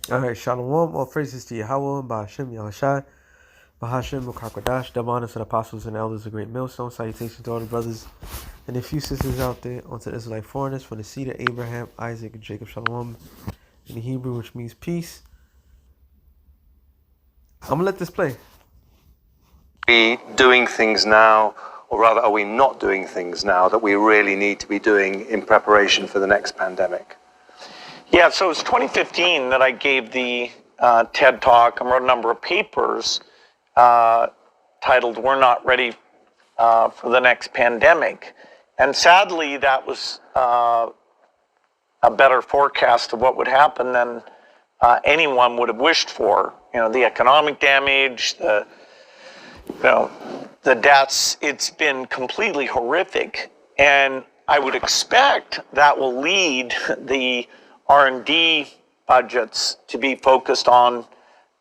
All right, Shalom, all praises to Yahweh, Ba'ashem, Yahushai, Bahashem, Mukakwadash, double honors to the apostles and elders of Great Millstone, salutations to all the brothers and a few sisters out there, onto the Israelite foreigners, from the seed of Abraham, Isaac, and Jacob, Shalom, in the Hebrew, which means peace. I'm going to let this play. We doing things now, or rather, are we not doing things now that we really need to be doing in preparation for the next pandemic? Yeah, so it's 2015 that I gave the TED Talk and wrote a number of papers titled "We're Not Ready for the Next Pandemic." And sadly, that was a better forecast of what would happen than anyone would have wished for. You know, the economic damage, the deaths, it's been completely horrific. And I would expect that will lead the R&D budgets to be focused on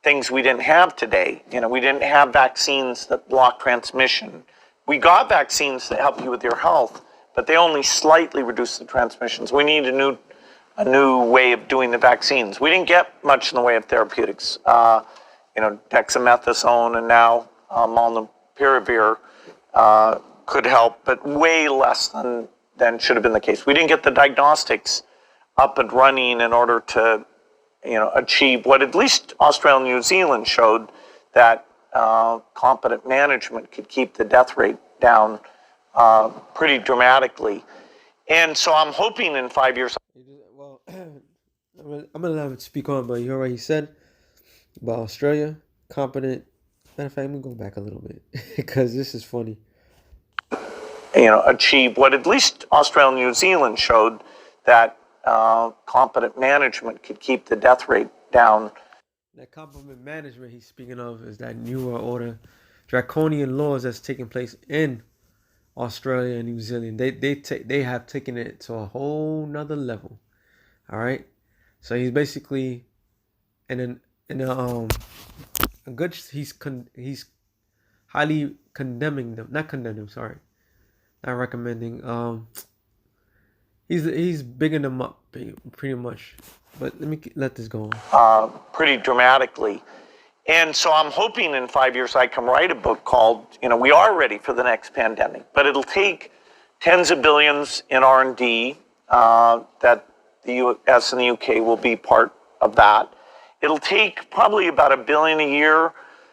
things we didn't have today. You know, we didn't have vaccines that block transmission. We got vaccines that help you with your health, but they only slightly reduce the transmissions. We need a new way of doing the vaccines. We didn't get much in the way of therapeutics. Dexamethasone and now molnupiravir could help, but way less than should have been the case. We didn't get the diagnostics up and running in order to, achieve what at least Australia and New Zealand showed, that competent management could keep the death rate down pretty dramatically. And so I'm hoping in 5 years. Well, I'm going to let him speak on, but you heard what he said about Australia, competent. Matter of fact, let me go back a little bit because this is funny. Achieve what at least Australia and New Zealand showed, that competent management could keep the death rate down. That competent management he's speaking of is that new order, draconian laws that's taking place in Australia and New Zealand. They have taken it to a whole nother level. All right, so he's basically he's highly condemning them, not condemning them. Sorry, not recommending. He's bigging them up pretty much. But let this go on. Pretty dramatically. And so I'm hoping in 5 years I can write a book called, We Are Ready for the Next Pandemic. But it'll take tens of billions in R&D that the US and the UK will be part of that. It'll take probably about $1 billion a year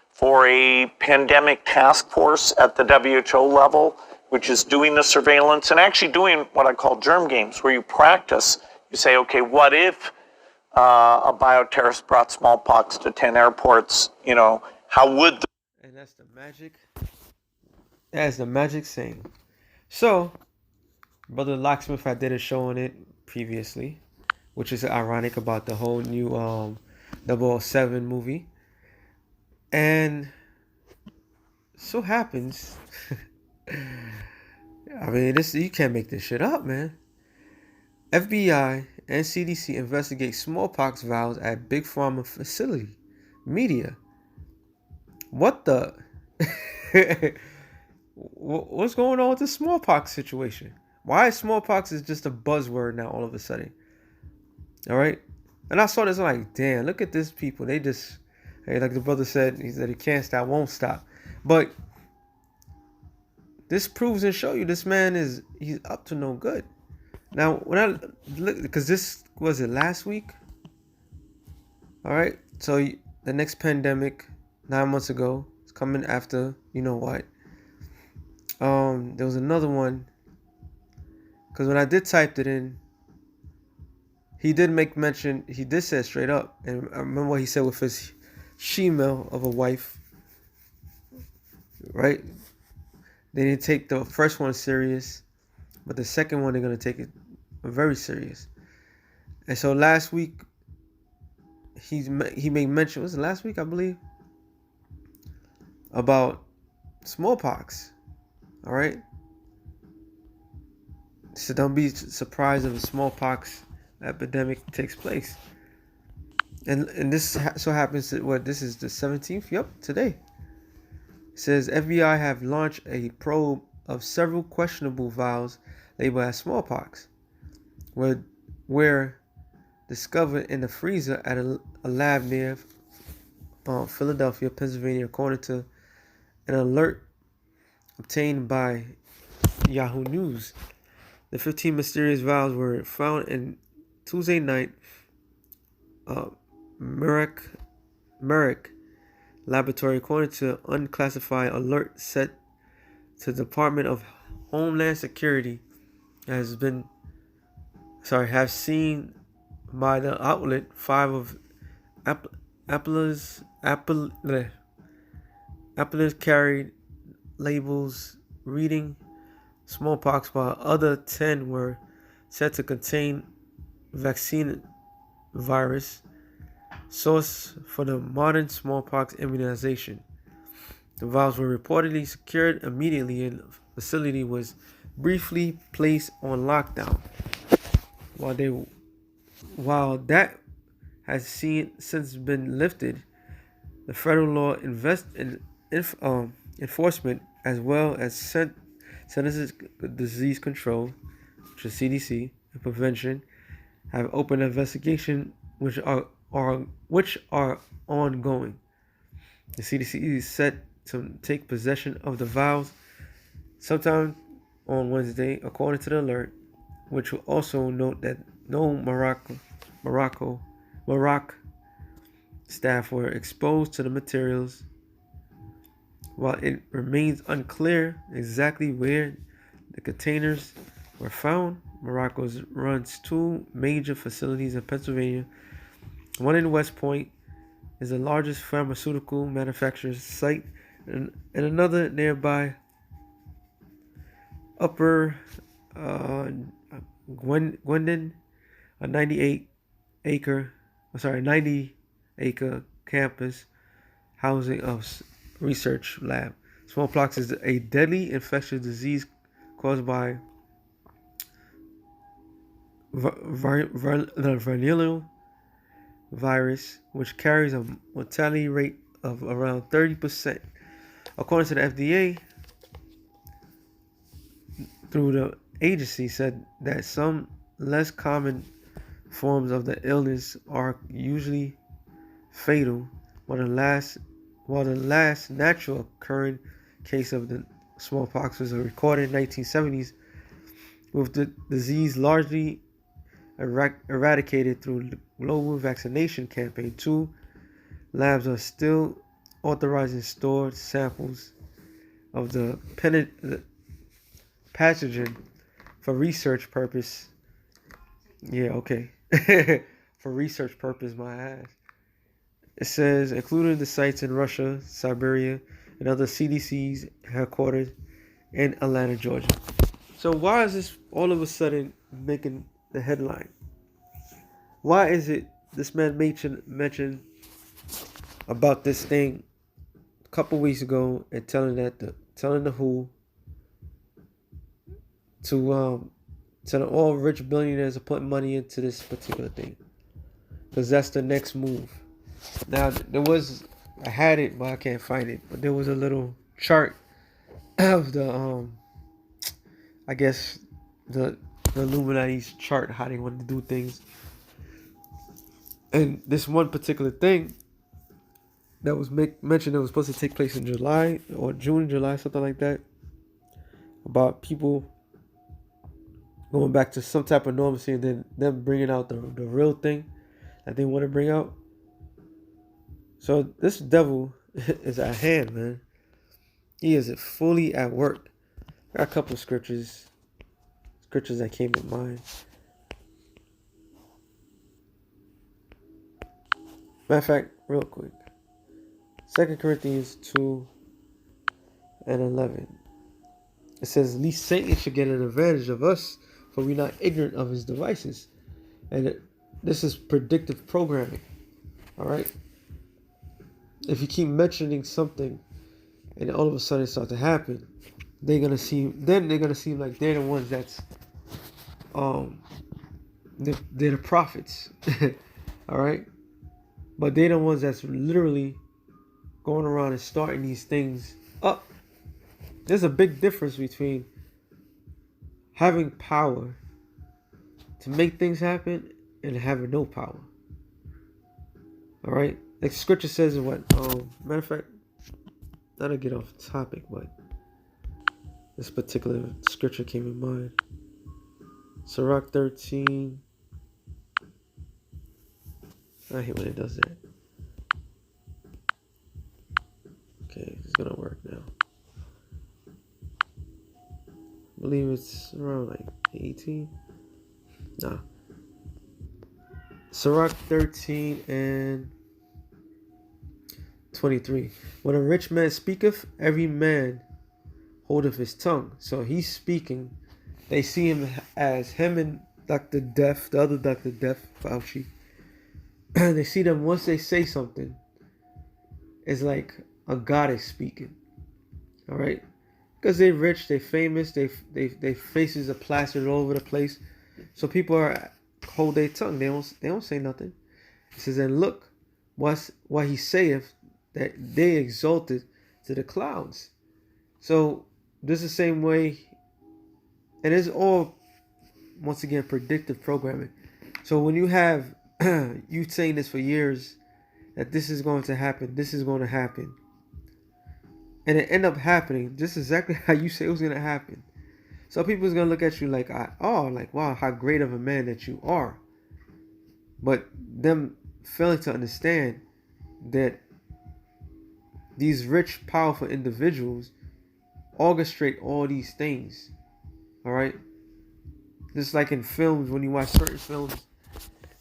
for a pandemic task force at the WHO level, which is doing the surveillance and actually doing what I call germ games, where you practice. You say, okay, what if a bioterrorist brought smallpox to 10 airports? How would And that's the magic. That's the magic saying. So, Brother Locksmith, I did a show on it previously, which is ironic about the whole new 007 movie. And so happens... I mean, you can't make this shit up, man. FBI and CDC investigate smallpox vials at Big Pharma facility. Media. What the? What's going on with the smallpox situation? Why is smallpox is just a buzzword now all of a sudden? All right. And I saw this, I'm like, damn, look at this people. They just, hey, like the brother said, he said he can't stop, won't stop. But this proves and show you this man he's up to no good. Now, when I look, because this was it last week. All right, so the next pandemic, 9 months ago, is coming after. You know what? There was another one. Because when I did type it in, he did make mention. He did say it straight up, and I remember what he said with his she-male of a wife. Right. They didn't take the first one serious, but the second one they're going to take it very serious. And so last week, he made mention, was it last week, I believe, about smallpox. All right? So don't be surprised if a smallpox epidemic takes place. And this so happens that, this is the 17th? Yep, today. It says FBI have launched a probe of several questionable vials labeled as smallpox, where discovered in the freezer at a lab near Philadelphia, Pennsylvania, according to an alert obtained by Yahoo News. The 15 mysterious vials were found in Tuesday night Merrick Laboratory, according to unclassified alert set to the Department of Homeland Security, have seen by the outlet. 5 of Apple's carried labels reading smallpox, while other 10 were said to contain vaccine virus, source for the modern smallpox immunization. The vials were reportedly secured immediately, and the facility was briefly placed on lockdown. While that has since been lifted, the federal law enforcement, as well as Centers of Disease Control, which is CDC, and Prevention, have opened investigation which are ongoing. The CDC is set to take possession of the vials sometime on Wednesday, according to the alert, which will also note that no Morocco staff were exposed to the materials. While it remains unclear exactly where the containers were found, Morocco runs 2 major facilities in Pennsylvania. One in West Point is the largest pharmaceutical manufacturer's site, and another nearby Upper Gwendon, a 90-acre campus housing of research lab. Smallpox is a deadly infectious disease caused by the venereal virus, which carries a mortality rate of around 30%. According to the FDA, through the agency said that some less common forms of the illness are usually fatal, while the last natural occurring case of the smallpox was recorded in the 1970s, with the disease largely eradicated through the global vaccination campaign. 2 labs are still authorizing stored samples of the pathogen for research purpose. For research purpose, my ass. It says, including the sites in Russia, Siberia, and other CDC's headquarters in Atlanta, Georgia. So why is this all of a sudden making the headline? Why is it this man mentioned about this thing a couple weeks ago and telling the WHO to telling all rich billionaires to put money into this particular thing, because that's the next move. Now I had it, but I can't find it. But there was a little chart of the I guess the Illuminati's chart, how they want to do things. And this one particular thing that was mentioned that was supposed to take place in July or June, July, something like that, about people going back to some type of normalcy, and then them bringing out the real thing that they want to bring out. So this devil is at hand, man. He is fully at work. I got a couple of scriptures that came to mind. Matter of fact, real quick. 2 Corinthians 2:11. It says, least Satan should get an advantage of us, for we're not ignorant of his devices. And this is predictive programming. Alright? If you keep mentioning something and all of a sudden it starts to happen, they're gonna seem like they're the ones that's they're the prophets. Alright? But they're the ones that's literally going around and starting these things up. There's a big difference between having power to make things happen and having no power. All right, like scripture says in what? Matter of fact, not to get off topic, but this particular scripture came in mind. Sirach 13. I hate when it does that. Okay, it's gonna work now. I believe it's around like 18. Nah. Sirach 13 and 23. When a rich man speaketh, every man holdeth his tongue. So he's speaking. They see him as him and Dr. Death, the other Dr. Death, Fauci. They see them once they say something, it's like a god is speaking. All right, because they're rich, they're famous, they faces are plastered all over the place, so people are hold their tongue. They don't say nothing. It says, and look, what he saith, that they exalted to the clouds. So this is the same way, and it's all once again predictive programming. So when you have you saying this for years, that this is going to happen, this is going to happen, and it end up happening just exactly how you say it was going to happen. So people's going to look at you like, oh, like, wow, how great of a man that you are. But them failing to understand that these rich, powerful individuals orchestrate all these things. All right? Just like in films, when you watch certain films,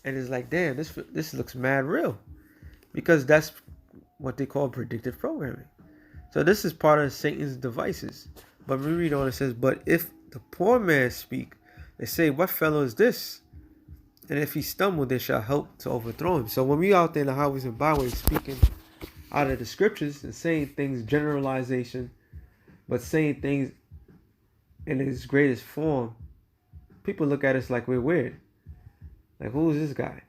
and it's like, damn, this looks mad real. Because that's what they call predictive programming. So this is part of Satan's devices. But we read on, it says, but if the poor man speak, they say, what fellow is this? And if he stumble, they shall help to overthrow him. So when we out there in the highways and byways speaking out of the scriptures and saying things, generalization, but saying things in its greatest form, people look at us like we're weird. Like, who is this guy?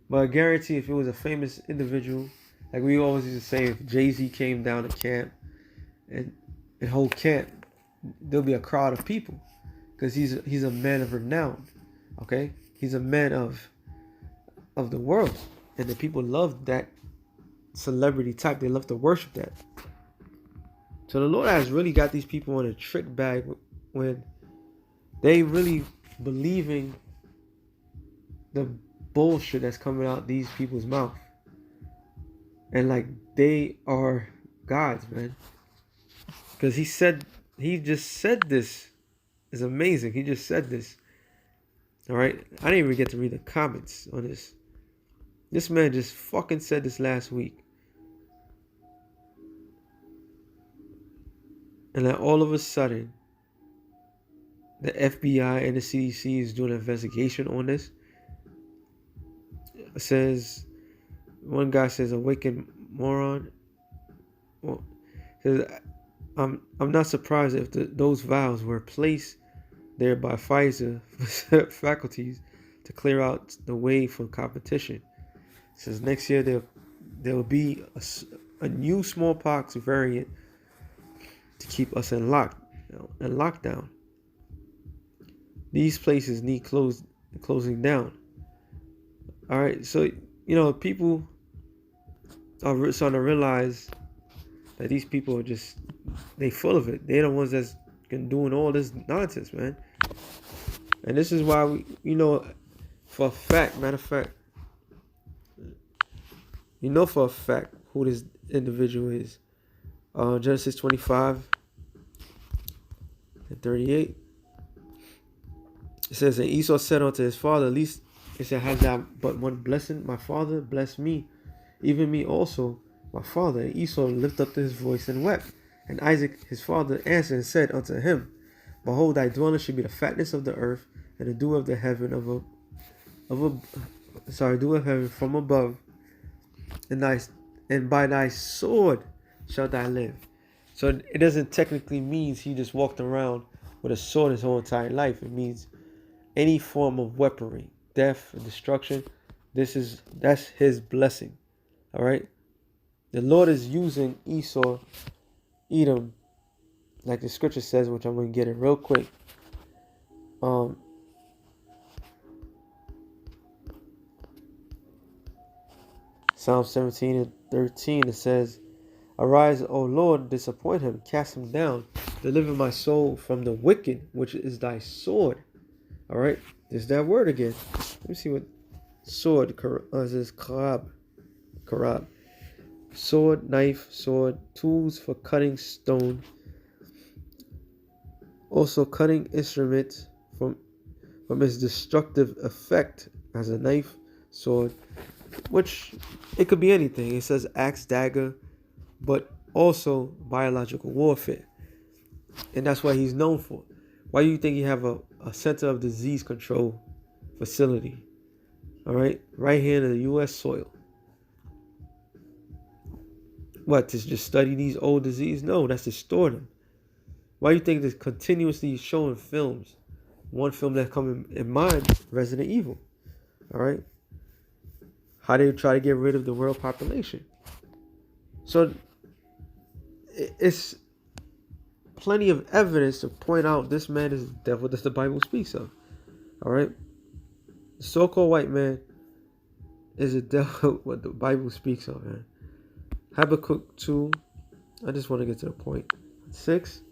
But I guarantee if it was a famous individual, like we always used to say, if Jay-Z came down to camp and the whole camp, there'll be a crowd of people because he's a man of renown. Okay, he's a man of the world, and the people love that celebrity type. They love to worship that. So the Lord has really got these people in a trick bag when they really believing the bullshit that's coming out these people's mouth, and like they are gods, man. Because he just said this is amazing. He just said this. All right, I didn't even get to read the comments on this. This man just fucking said this last week, and then all of a sudden, the FBI and the CDC is doing an investigation on this. It says, one guy says, awakened moron. Well, says, I'm not surprised if those vials were placed there by Pfizer faculties to clear out the way for competition. It says next year there will be a new smallpox variant to keep us in lockdown. These places need closing down. All right, so people are starting to realize that these people are they full of it. They're the ones that's doing all this nonsense, man. And this is why we, for a fact, matter of fact, for a fact who this individual is. Genesis 25 and 38. It says, and Esau said unto his father, at least it said, has thou but one blessing? My father blessed me, even me also, my father. And Esau lifted up his voice and wept. And Isaac his father answered and said unto him, behold, thy dwelling should be the fatness of the earth, and the dew of the heaven dew of heaven from above, and by thy sword shalt thou live. So it doesn't technically mean he just walked around with a sword his whole entire life. It means any form of weaponry, death, and destruction. That's his blessing. All right. The Lord is using Esau, Edom, like the scripture says, which I'm going to get it real quick. Psalm 17:13, it says, Arise, O Lord, disappoint him, cast him down, deliver my soul from the wicked, which is thy sword. All right, there's that word again. Let me see what sword is. Karab. Sword, knife, sword, tools for cutting stone. Also, cutting instrument from its destructive effect as a knife, sword, which it could be anything. It says axe, dagger, but also biological warfare. And that's what he's known for. Why do you think he have a Center of Disease Control facility? All right here in the U.S. soil. What, to just study these old diseases? No, that's to store them. Why do you think they're continuously showing films? One film that come in mind, Resident Evil. All right, how they try to get rid of the world population. So it's plenty of evidence to point out this man is the devil that the Bible speaks of. All right, the so-called white man is a devil what the Bible speaks of, man. Habakkuk 2, I just want to get to the point. 6,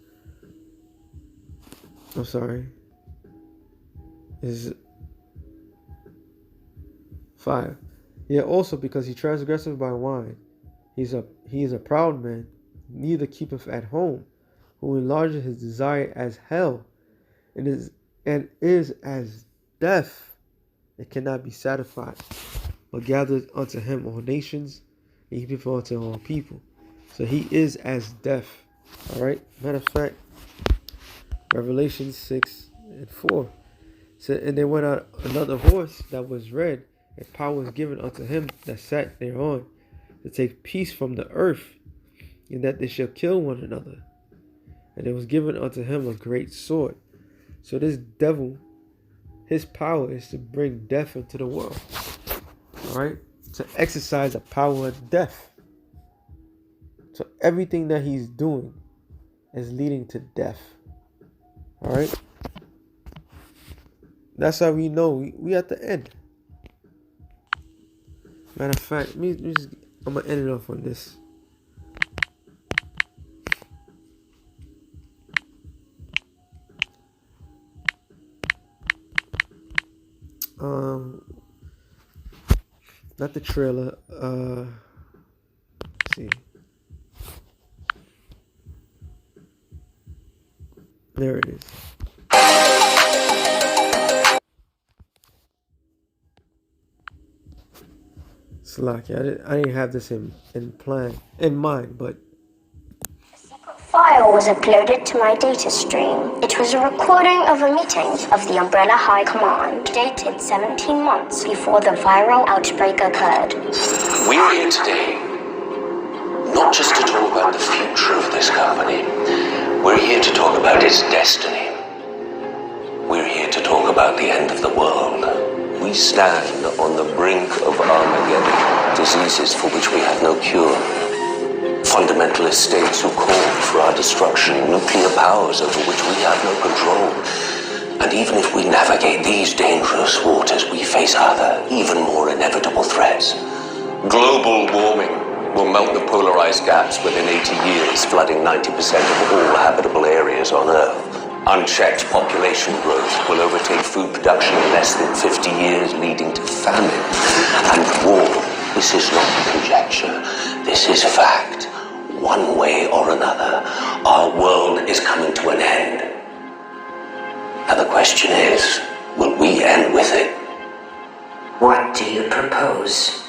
I'm sorry, is 5. Yeah, also because he transgresseth by wine, he is a proud man, neither keepeth at home, who enlargeth his desire as hell, and is as death, it cannot be satisfied, but gathereth unto him all nations, and he giveth unto all people. So he is as death. All right. Matter of fact, Revelation 6:4 said, and there went out another horse that was red, and power was given unto him that sat thereon, to take peace from the earth, and that they shall kill one another. And it was given unto him a great sword. So this devil, his power is to bring death into the world. All right, to exercise the power of death. So everything that he's doing is leading to death. All right, that's how we know we at the end. Matter of fact, I'm gonna end it off on this. Not the trailer. Let's see. There it is. Slaki. I didn't have this in mind, but file was uploaded to my data stream. It was a recording of a meeting of the Umbrella High Command, dated 17 months before the viral outbreak occurred. We're here today not just to talk about the future of this company. We're here to talk about its destiny. We're here to talk about the end of the world. We stand on the brink of Armageddon, diseases for which we have no cure. Fundamentalist states who call for our destruction, nuclear powers over which we have no control. And even if we navigate these dangerous waters, we face other, even more inevitable threats. Global warming will melt the polarized gaps within 80 years, flooding 90% of all habitable areas on Earth. Unchecked population growth will overtake food production in less than 50 years, leading to famine and war. This is not conjecture. This is fact. One way or another, our world is coming to an end. And the question is, will we end with it? What do you propose?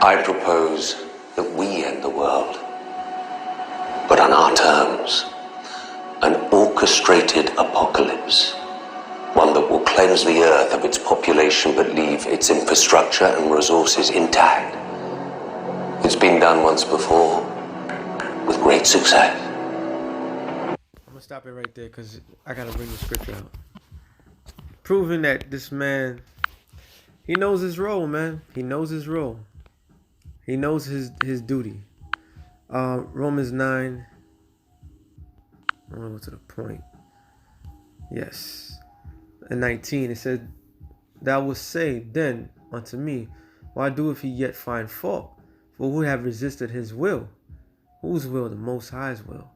I propose that we end the world, but on our terms. An orchestrated apocalypse. One that will cleanse the earth of its population but leave its infrastructure and resources intact. It's been done once before, with great success. I'm gonna stop it right there because I gotta bring the scripture out. Proving that this man, he knows his role, man. He knows his role. He knows his duty. Romans 9. I'm gonna go to the point. Yes. In 19, it said, Thou wilt say then unto me, Why doeth he yet find fault? For who have resisted his will? Whose will? The Most High's will.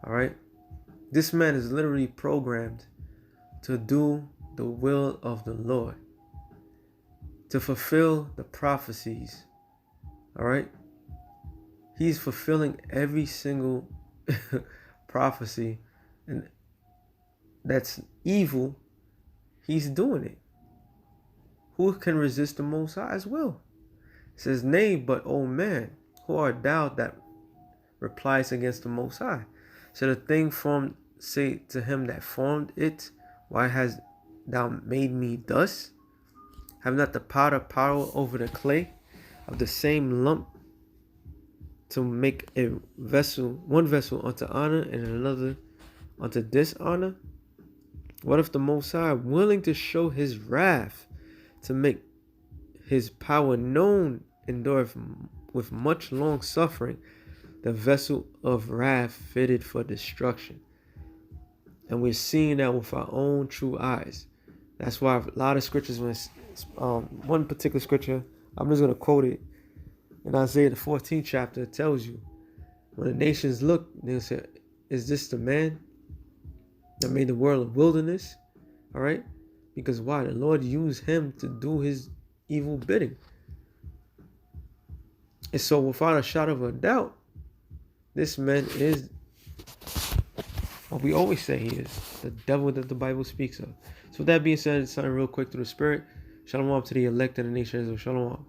All right. This man is literally programmed to do the will of the Lord, to fulfill the prophecies. All right. He's fulfilling every single prophecy, and that's evil. He's doing it. Who can resist the Most High's will? It says, nay, but, O man, who art thou that replies against the Most High? Shall the thing formed say to him that formed it, why hast thou made me thus? Have not the potter power over the clay of the same lump to make a vessel, one vessel unto honor and another unto dishonor? What if the Most High, willing to show his wrath, to make his power known, endureth with much long suffering the vessel of wrath fitted for destruction? And we're seeing that with our own true eyes. That's why a lot of scriptures, when one particular scripture, I'm just going to quote it. In Isaiah the 14th chapter, it tells you, when the nations look, they'll say, is this the man that made the world a wilderness? All right. Because why? The Lord used him to do his evil bidding. And so without a shadow of a doubt, this man is what we always say he is, the devil that the Bible speaks of. So with that being said, something real quick through the Spirit. Shalom to the elect of the nation of Israel. Shalom.